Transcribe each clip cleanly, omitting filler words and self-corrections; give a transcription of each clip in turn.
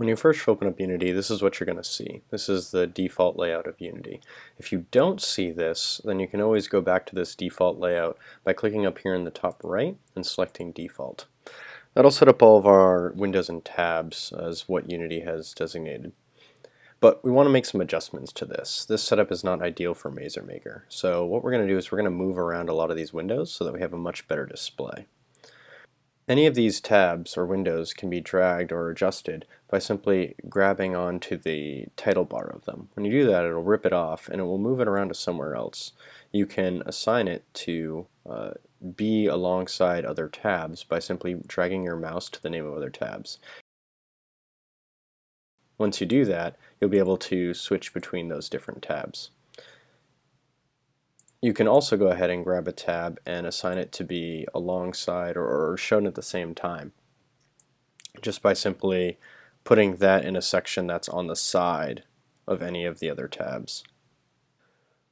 When you first open up Unity, this is what you're going to see. This is the default layout of Unity. If you don't see this, then you can always go back to this default layout by clicking up here in the top right and selecting default. That'll set up all of our windows and tabs as what Unity has designated. But we want to make some adjustments to this. This setup is not ideal for Mazer Maker. So what we're going to do is we're going to move around a lot of these windows so that we have a much better display. Any of these tabs or windows can be dragged or adjusted by simply grabbing onto the title bar of them. When you do that, it'll rip it off and it will move it around to somewhere else. You can assign it to be alongside other tabs by simply dragging your mouse to the name of other tabs. Once you do that, you'll be able to switch between those different tabs. You can also go ahead and grab a tab and assign it to be alongside or shown at the same time, just by simply putting that in a section that's on the side of any of the other tabs.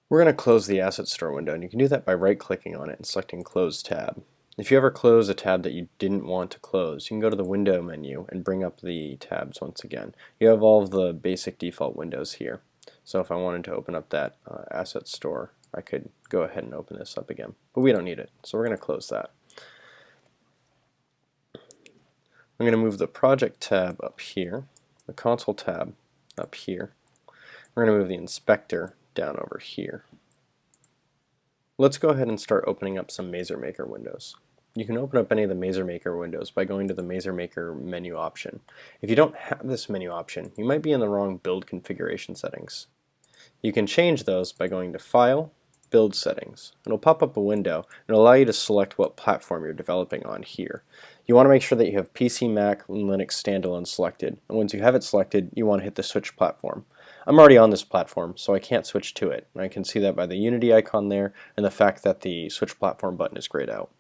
We're going to close the Asset Store window, and you can do that by right-clicking on it and selecting Close Tab. If you ever close a tab that you didn't want to close, you can go to the Window menu and bring up the tabs once again. You have all of the basic default windows here. So if I wanted to open up that Asset Store, I could go ahead and open this up again, but we don't need it, so we're going to close that. I'm going to move the Project tab up here, the Console tab up here. We're going to move the Inspector down over here. Let's go ahead and start opening up some Mazer Maker windows. You can open up any of the Mazer Maker windows by going to the Mazer Maker menu option. If you don't have this menu option, you might be in the wrong build configuration settings. You can change those by going to File, Build Settings. It'll pop up a window and it'll allow you to select what platform you're developing on here. You want to make sure that you have PC, Mac, and Linux standalone selected, and once you have it selected, you want to hit the switch platform. I'm already on this platform, so I can't switch to it, and I can see that by the Unity icon there and the fact that the switch platform button is grayed out.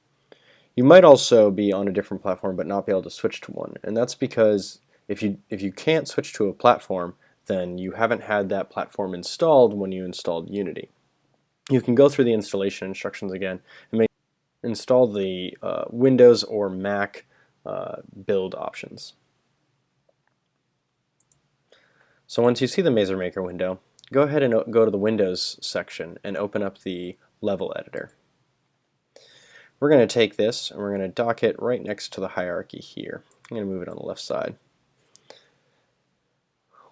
You might also be on a different platform but not be able to switch to one, and that's because if you can't switch to a platform, then you haven't had that platform installed when you installed Unity. You can go through the installation instructions again and install the Windows or Mac build options. So once you see the Mazer Maker window, go ahead and go to the Windows section and open up the Level Editor. We're going to take this and we're going to dock it right next to the hierarchy here. I'm going to move it on the left side.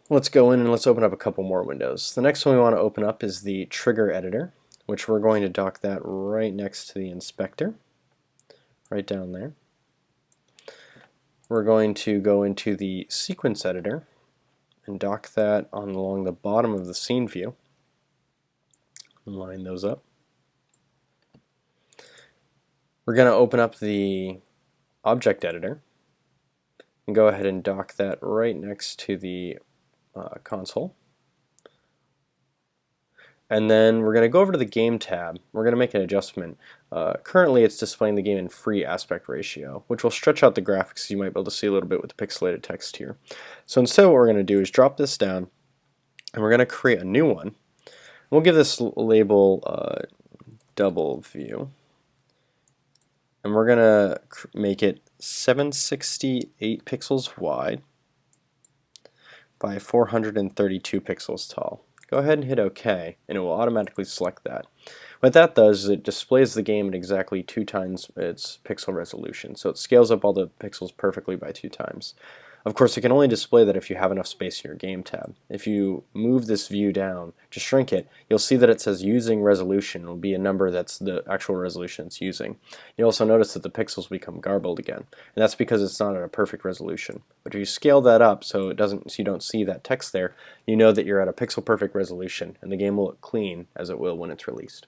Let's go in and let's open up a couple more windows. The next one we want to open up is the Trigger Editor, which we're going to dock that right next to the Inspector, right down there. We're going to go into the Sequence Editor and dock that along the bottom of the scene view and line those up. We're going to open up the Object Editor and go ahead and dock that right next to the console. And then we're going to go over to the Game tab. We're going to make an adjustment. Currently it's displaying the game in free aspect ratio, which will stretch out the graphics. You might be able to see a little bit with the pixelated text here. So instead what we're going to do is drop this down and we're going to create a new one. We'll give this label Double View. And we're going to make it 768 pixels wide by 432 pixels tall. Go ahead and hit OK, and it will automatically select that. What that does is it displays the game at exactly 2 times its pixel resolution, so it scales up all the pixels perfectly by 2 times. Of course, it can only display that if you have enough space in your Game tab. If you move this view down to shrink it, you'll see that it says using resolution. It will be a number that's the actual resolution it's using. You'll also notice that the pixels become garbled again, and that's because it's not at a perfect resolution. But if you scale that up so you don't see that text there, you know that you're at a pixel perfect resolution, and the game will look clean as it will when it's released.